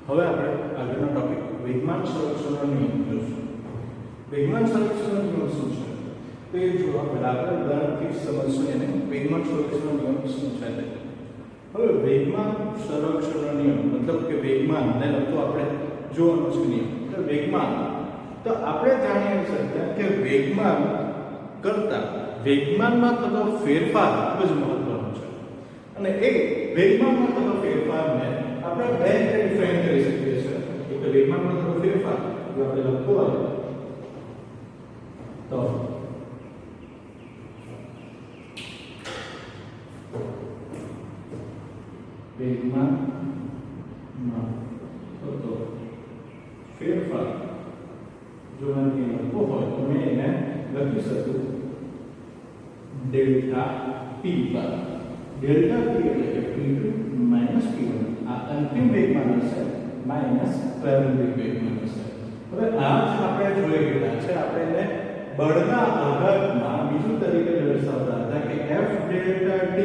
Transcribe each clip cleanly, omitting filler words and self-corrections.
હવે આપણે આગળનો ટોપિક વેગમાન સંરક્ષણનો નિયમ જોઈશું. વેગમાન સંરક્ષણનો નિયમ શું છે તો એ જોવા પહેલા આપણે ઉદાહરણથી સમજશું એને વેગમાન સંરક્ષણનો નિયમ શું છે તે. હવે વેગમાન સંરક્ષણનો નિયમ મતલબ કે વેગમાનને લગતો આપણે જોવાનો છે નિયમ. તો વેગમાન તો આપણે જાણીએ છીએ કે વેગમાન કરતા વેગમાનમાં થતો ફેરફાર ખૂબ જ મહત્વનો છે અને એ વેગમાનમાં થતો ફેરફારને આપણે બે રીતે ડિફાઇન કરી શકીએ છીએ. એક વેગમાનમાં થતો ફેરફાર જો આપણે લખવો હોય તો વેગમાનમાં થતો ફેરફાર જો મને લખવો હોય તો મેં એને લખી શકું ડેલ્ટા ટી પર. ડેલ્ટા ટી એટલે કે p2 p1 આ અંતિમ વેગમાન હશે માઈનસ પ્રારંભિક વેગમાન હશે. હવે આ જ આપણે જોઈ ગયા છે. આપણે એને બળના આઘાતમાં બીજું તરીકે દર્શાવતા હતા કે f ડેલ્ટા t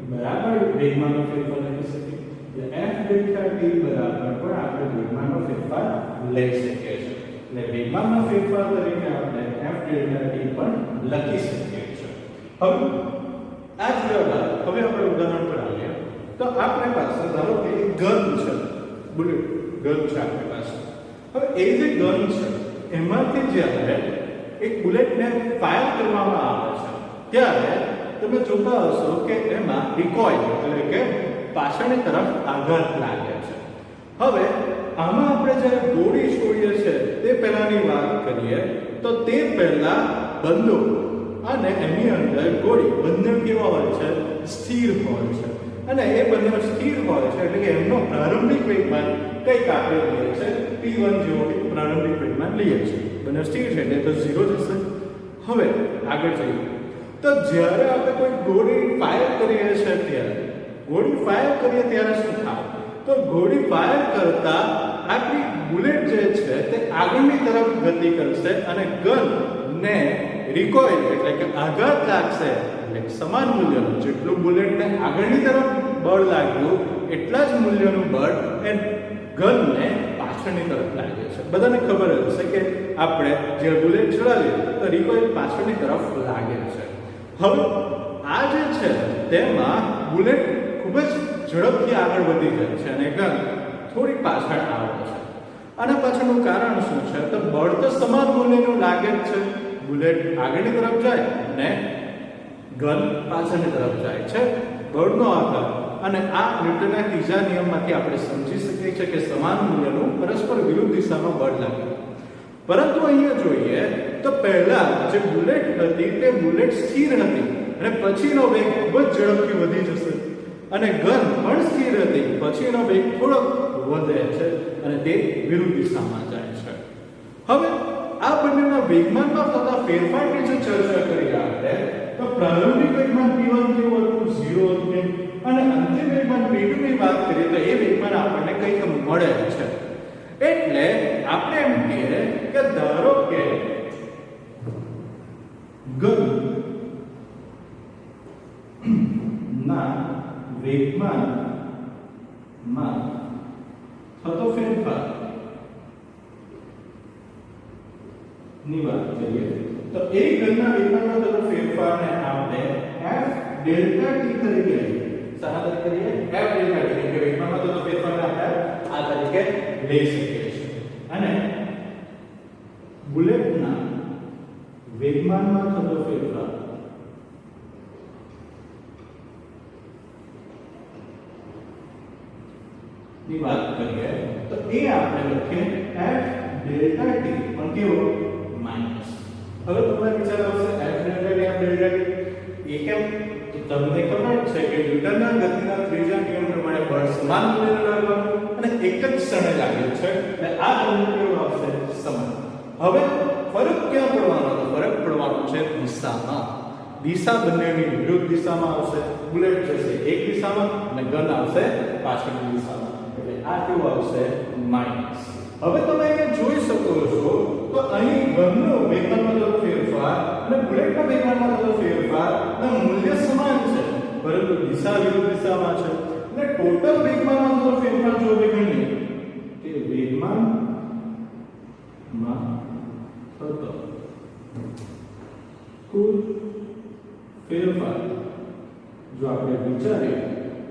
બરાબર વેગમાનનો ફેરફાર લખી શકીએ. એટલે f ડેલ્ટા t બરાબર પણ આપણે વેગમાનનો ફેરફાર લઈ શકીએ છીએ. એટલે વેગમાનના ફેરફાર તરીકે આપણે f ડેલ્ટા t પણ લખી શકીએ છીએ. હવે આ જોયા બાદ હવે આપણે ઉદાહરણ પર આવીએ તો આપણી પાસે ધારો કે એક ગન છે, બુલેટ ગન છે આપણી પાસે. હવે એ જે ગન છે એમાંથી જ્યારે એક બુલેટને ફાયર કરવામાં આવે છે ત્યારે તમે જોતા હશો કે એમાં રિકોઇલ એટલે કે પાછળની તરફ આઘાત લાગે છે. હવે આમાં આપણે જ્યારે ગોળી છોડીએ છીએ તે પહેલાની વાત કરીએ તો તે પહેલા બંદૂક અને એની અંદર ગોળી બંને કેવા હોય છે? સ્થિર હોય છે. અને એ બંને સ્થિર હોય છે એટલે કે એમનો પ્રારંભિક વેગમાન કંઈક આપણે લઈએ છે p1 જેવો પ્રારંભિક વેગમાન લઈએ છીએ. બંને સ્થિર છે એટલે તો 0 જશે. હવે આગળ જઈએ તો જ્યારે આપણે કોઈ ગોળી ફાયર કરીએ છીએ ત્યારે શું થાય? તો ગોળી ફાયર કરતા આપણી બુલેટ જે છે તે આગળની તરફ ગતિ કરશે અને ગન ને રિકોઇલ એટલે કે આઘાત લાગશે એટલે સમાન મૂલ્યનું જેટલું બુલેટને આગળની તરફ બળ લાગ્યું એટલા જ મૂલ્યનું બળ એ ગનને પાછળની તરફ લાગે છે. બધાને ખબર હશે કે આપણે જે બુલેટ ચલાવીએ તો રિકોઇલ પાછળની તરફ લાગે છે. હવે આ જે છે તેમાં બુલેટ ખૂબ જ ઝડપથી આગળ વધી જાય છે અને ગન થોડી પાછળ આવે છે. આના પાછળનું કારણ શું છે? તો બળ તો સમાન મૂલ્યનું લાગે જ છે. બુલેટ આગળની તરફ જાય ને ગન પાછળની તરફ જાય છે. બળનો આઘાત અને આ ન્યૂટનના ત્રીજા નિયમમાંથી આપણે સમજી શકીએ છીએ કે સમાન મૂલ્યનું પરસ્પર વિરુદ્ધ દિશામાં બળ લાગે. પરંતુ અહીંયા જોઈએ તો પહેલા જે બુલેટ હતી તે બુલેટ સ્થિર હતી અને પછીનો વેગ ખૂબ જ ઝડપથી વધી જશે અને ગન પણ સ્થિર હતી પછીનો વેગ થોડો વધે છે અને તે વિરુદ્ધ દિશામાં જાય છે. હવે આ બંનેના વેગમાનમાં થતા ફેરફારની જો ચર્ચા કરીએ આપણે તો પ્રારંભિક વેગમાન p1 કેવું હતું? 0 હતું અને અંતિમ વેગમાન p2 ની વાત કરીએ તો એ વેગમાન આપણને કંઈક મળે છે. એટલે આપણે એમ કહીએ કે ધારો કે ગન ના વેગમાનમાં થતો ફેરફાર ની વાત કરીએ તો એક ગનના વેગમાનમાં થતો ફેરફારને આપણે f ડેલ્ટા t તરીકે લઈએ. શાના તરીકે લઈએ? f ડેલ્ટા t એટલે વેગમાનમાં થતો ફેરફારને આપણે આ તરીકે લઈ શકીએ છીએ. અને બુલેટના વેગમાનમાં થતો ફેરફાર ની વાત કરીએ તો એ આપણે લખીએ f ડેલ્ટા t પણ કેવો? માઈનસ. હવે તમને વિચાર આવશે f ડેલ્ટા t એ કેમ? તો તમને ખબર છે કે ન્યૂટનના ગતિના ત્રીજા નિયમ પ્રમાણે બળ સમાન મૂલ્યનું લાગવાનું અને એક જ ક્ષણે લાગે છે એટલે આ બંને કેવું આવશે? સમાન. હવે ફરક ક્યાં પડવાનો? તો ફરક પડવાનો છે દિશામાં. દિશા બંનેની વિરુદ્ધ દિશામાં આવશે. બુલેટ જશે એક દિશામાં અને ગન આવશે પાછળની દિશામાં. એટલે આ કેવું આવશે? માઈનસ. હવે તમે અહીંયા જોઈ શકો છો તો અહીં ગનનો વેગમાનમાં થતો ફેરફાર અને બુલેટના વેગમાનમાં થતો ફેરફારના મૂલ્ય સમાન છે પરંતુ દિશા વિરુદ્ધ દિશામાં છે. એટલે ટોટલ વેગમાનમાં થતો ફેરફાર જો ગણીએ માં થતો કુલ ફેરફાર જો આપણે વિચારીએ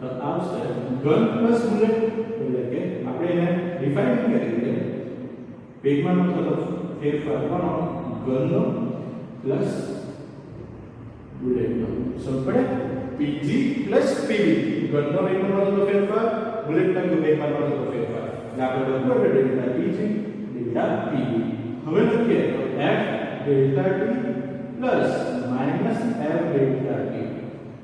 તો આવશે ઘન પ્લસ બુલેટ, એટલે કે આપણે એને ડિફાઇન કરીએ વેગમાન થતો ફેરફાર કોનો ઘનનો પ્લસ બુલેટનો. સમજે? pg પ્લસ pb ઘનનો વેગમાનમાં થતો ફેરફાર, બુલેટના વેગમાનમાં થતો ફેરફાર. એટલે આપણે લખો ડેલ્ટા pg ડેલ્ટા pb. હવે લખીએ તો f delta t plus minus f delta t.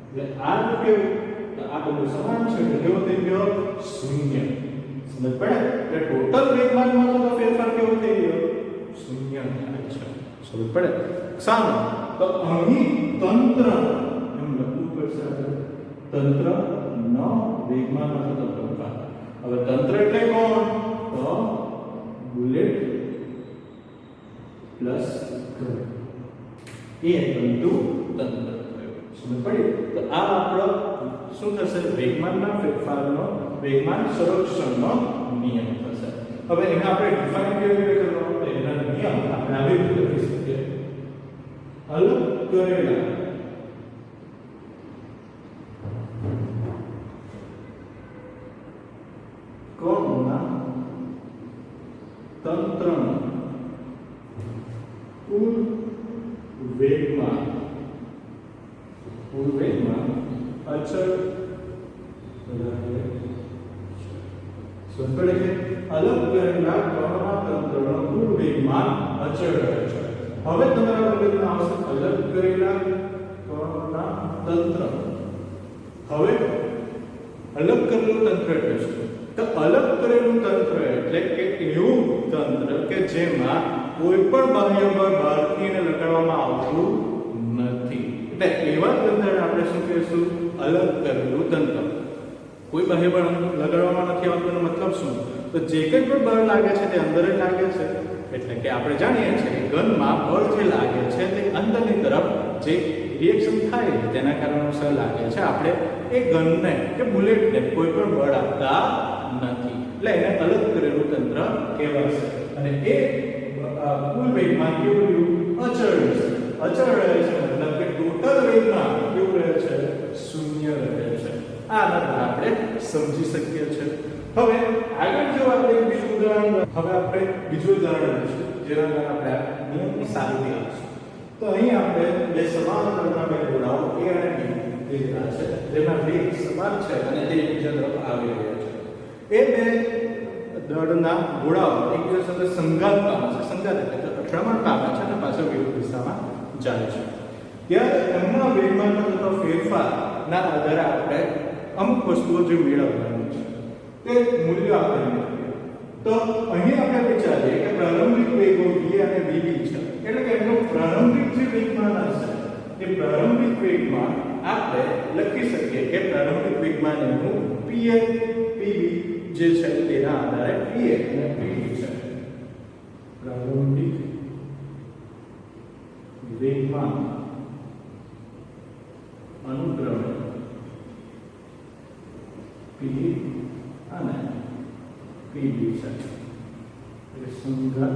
એટલે આ કેવું તો આ બધું સમાન છે એટલે કેવો થઈ ગયો શૂન્ય. સમજ પડે? એટલે ટોટલ વેગમાનમાં થતો ફેરફાર કેવો થઈ ગયો શૂન્ય થાય છે. સમજ પડે? સામે તો અહીં તંત્ર એમ લખવું પડશે આપણે તંત્રનો વેગમાનમાં થતો ફેરફાર. હવે તંત્ર એટલે કોણ તો બુલેટ પ્લસ ઘન એ તંતુ તંત્ર. સમજ પડી? તો આ આપણો શું થશે વેગમાનના ફેરફારનો વેગમાન સંરક્ષણનો નિયમ થશે. હવે એને આપણે ડિફાઇન કેવી રીતે કરવાનો તો એના નિયમ આપણે આવી રીતે લખી શકીએ અલગ કરેલા કોણના તંત્રનો કુલ વેગમાન અચળ સંકળે છે અલગ કરેલા કોણના તંત્રનો કુલ વેગમાન અચળ રહે છે. હવે તમારા મગજમાં આવશે અલગ કરેલા કોણના તંત્ર. હવે અલગ કરેલું તંત્ર એટલે શું? તો અલગ કરેલું તંત્ર એટલે કે એવું તંત્ર કે જેમાં કોઈ પણ બાહ્ય બળ બહારથી લગાડવામાં આવતું નથી. એટલે એવા તંત્રને આપણે શું કહીશું અલગ કરેલું તંત્ર. કોઈ બાહ્ય બળ લગાડવામાં નથી આવતું એનો મતલબ શું? તો જે કંઈ પણ બળ લાગે છે તે અંદર જ લાગે છે. એટલે કે આપણે જાણીએ છીએ કે ઘનમાં બળ જે લાગે છે તે અંદરની તરફ જે રિએક્શન થાય છે તેના કારણોસર લાગે છે. આપણે એ ગનને કે બુલેટને કોઈ પણ બળ આપતા નથી. એટલે એને અલગ કરેલું તંત્ર કહેવાશે. અને એ કુલ વેગમાન કેવું અચળ છે. અચળ રહે છે મતલબ કે ટોટલ વેગમાન કેવું રહે છે શૂન્ય રહે છે. આ દ્વારા આપણે સમજી શકીએ છીએ. હવે આગળ જો આપણે બીજું ઉદાહરણ લઈશું જેના દ્વારા આપણે નિયમની સાબિતી આપીશું. તો અહીં આપણે બે સમાંતરના બે ગોળાઓ A અને B લીધેલા છે જેમાં વેગ સમાન છે અને તે એકબીજા તરફ આવી રહ્યા છે. એ બે દળના ગોળાઓ એકબીજા સાથે સંઘાત પામે છે. સંઘાત એટલે કે અથડામણ પામે છે અને પાછળ વિરુદ્ધ દિશામાં જાય છે. ત્યારે એમના વેગમાનમાં થતો ફેરફારના આધારે આપણે અમુક વસ્તુઓ જે મેળવવાની છે તે મૂલ્ય આપણે તો અહીં આપણે વિચારીએ કે પ્રારંભિક વેગો v અને vb છે. એટલે કે એનો પ્રારંભિક જે વેગમાન હશે તે પ્રારંભિક વેગમાન આપણે લખી શકીએ કે પ્રારંભિક વેગમાન એનું pa pb જે છે તેના આધારે pa અને pb છે. પ્રારંભિક વેગમાન અનુક્રમે p અને pb છે. એટલે સંઘાત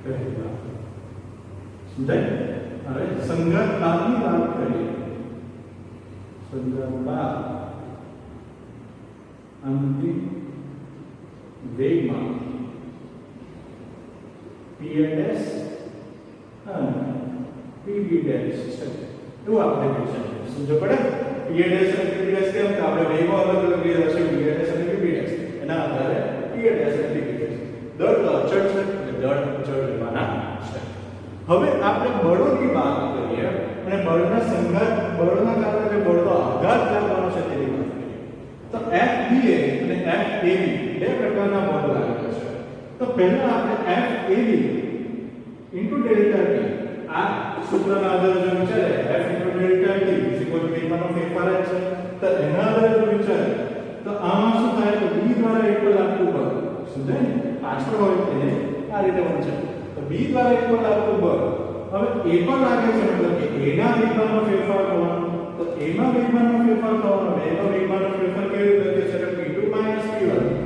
પહેલા સમજાય? હવે સંઘાત બાદની વાત કરીએ. સંઘાત બાદ અંતિમ વેગમાન p' અને pb' છે એવું આપણે કહી શકીએ. સમજો પડે? p' અને pb' કેમ કે આપણે વેગો અલગ અલગ લીધા છે p' અને pb' એના આધારે p' અને pb' દળ તો અચળ છે એટલે દળ અચળ રહેવાના છે. હવે આપણે બળોની વાત કરીએ અને બળના સંઘાત બળના કારણે જે બળનો આઘાત લાગવાનો છે તેની વાત કરીએ. તો FBA અને FAB બે પ્રકારના બળ લાગે છે. તો પહેલા આપણે FAB ડેલ્ટા T આ સૂત્રના આધારે જો વિચારે F ડેલ્ટા T વેગમાનનો ફેરફાર જ છે. તો એના આધારે જો વિચારે તો આમાં શું થાય તો B દ્વારા એક બળ લાગતું બળ સમજાય ને પાછળ હોય તેને આ રીતે વંચાય તો B દ્વારા એક બળ લાગતું બળ હવે એ પણ લાગે છે મતલબ કે એના વેગમાનનો ફેરફાર થવાનો તો એમાં વેગમાનનો ફેરફાર થવાનો એનો વેગમાનનો ફેરફાર કેવી રીતે થશે એટલે p2 p1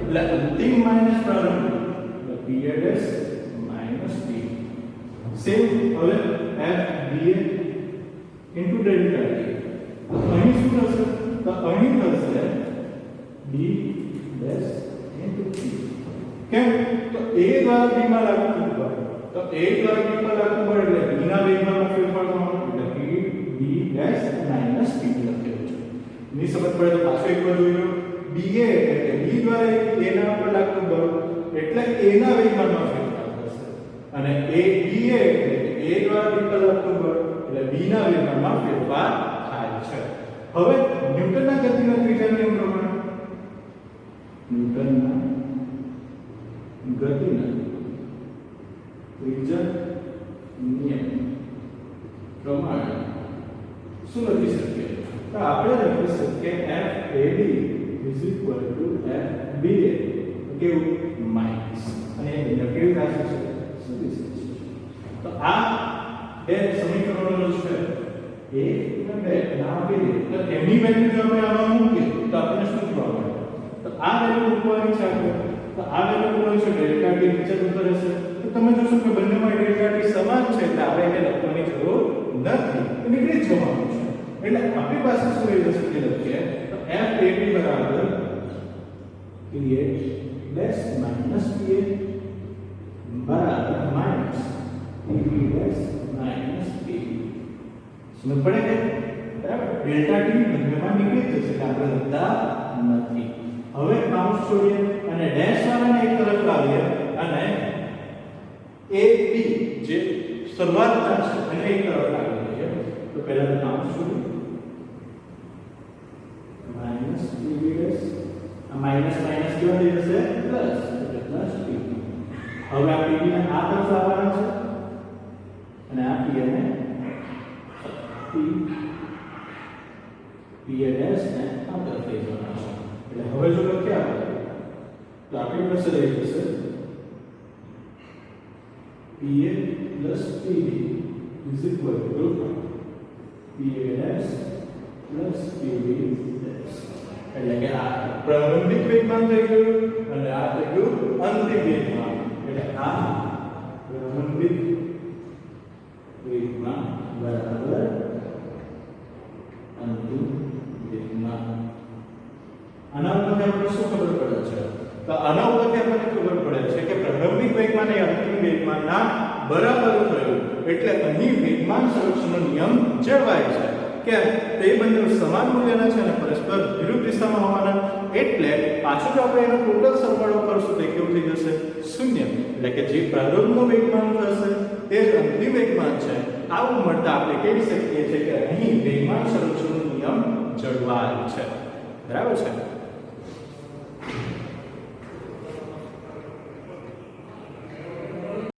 એટલે અંતિમ માઈનસ પ્રારંભિક એટલે p' સેમ હવે f dA into delta t અહીં શું થશે તો અહીં થશે d ડેશ ઇન્ટુ t કેમ તો a દ્વારા b માં લાગતું બળ તો a દ્વારા b માં લાગતું બળ એટલે b ના વેગમાં ફેરફાર થવાનો એટલે p d dash minus p લખેલું છે ની સમજ પડે તો પાછો એકવાર જોઈ લો dA એટલે b દ્વારા a ના ઉપર લાગતું બળ એટલે a ના વેગમાં ફેરફાર થશે અને a dA એટલે a દ્વારા b પર લાગતું બળ એટલે b ના વેગમાં ફેરફાર થાય છે હવે ન્યૂટનના ગતિના ત્રીજા નિયમ પ્રમાણે ન્યૂટનના ગતિના ત્રીજા નિયમ પ્રમાણે શું લખી શકીએ તો આપણે લખી શકીએ FAD FBA કેવું માઈનસ અને નેગેટિવ રાશિ છે શું થશે તો આ બે સમીકરણો છે એક અને બે ના આપી દે તો એની વેલ્યુ જો આપણે આમાં મૂકીએ તો આપણને શું જોવા મળે તો આ વેલ્યુ મૂકવાની છે આપણે તો આ વેલ્યુ મૂકવાની છે ડેલ્ટા t નીચે જતો રહેશે તો તમે જોશો કે બંનેમાં ડેલ્ટા t સમાન છે એટલે આપણે એને લખવાની જરૂર નથી એ નીકળી જવાનું છે એટલે આપણી પાસે શું રહી જશે તે લખીએ તો FAB બરાબર PA ડેશ માઈનસ PA બરાબર minus PB dash minus PB સમજ પડે કે બરાબર ડેલ્ટા t બંનેમાં નીકળી જશે એટલે આપણે લખતા નથી હવે કાઉન્સ છોડીએ અને ડેશ વાળાને એક તરફ લાવીએ અને AB જે શરૂઆતના છે એને એક તરફ લાવી દઈએ તો પહેલા તો કાઉન્સ છોડીએ માઈનસ PB ડેશ આ માઈનસ માઈનસ કેવા થઈ જશે પ્લસ એટલે પ્લસ PB હવે આ PB ને આ તરફ લાવવાના છે અને આ PA ને PA ડેશ ને આ તરફ લઈ જવાના છે એટલે હવે જો લખીએ આપણે તો આપણી પાસે રહી જશે PA plus PB is equal to PA dash plus PB dash એટલે કે આ પ્રારંભિક વેગમાન થઈ ગયું અને આ થઈ ગયું અંતિમ વેગમાન એટલે આ પ્રારંભિક વેગમાન બરાબર અંતિમ વેગમાન આના ઉપરથી આપણે શું ખબર પડે છે તો આના ઉપરથી આપણને ખબર પડે છે કે પ્રારંભિક વેગમાન એ અંતિમ વેગમાનના બરાબર થયું એટલે અહીં વેગમાન સંરક્ષણનો નિયમ જળવાય છે કે તે બંને સમાન મૂલ્યના છે અને પરસ્પર વિરુદ્ધ દિશામાં હોવાના એટલે પાછું જો આપણે એનો ટોટલ સરવાળો કરશું તો કેવું થઈ જશે શૂન્ય એટલે કે જે પ્રારંભનું વેગમાન થશે તે જ અંતિમ વેગમાન છે આવું મળતા આપણે કહી શકીએ છીએ કે અહીં વેગમાન સંરક્ષણનો નિયમ જળવાય છે બરાબર છે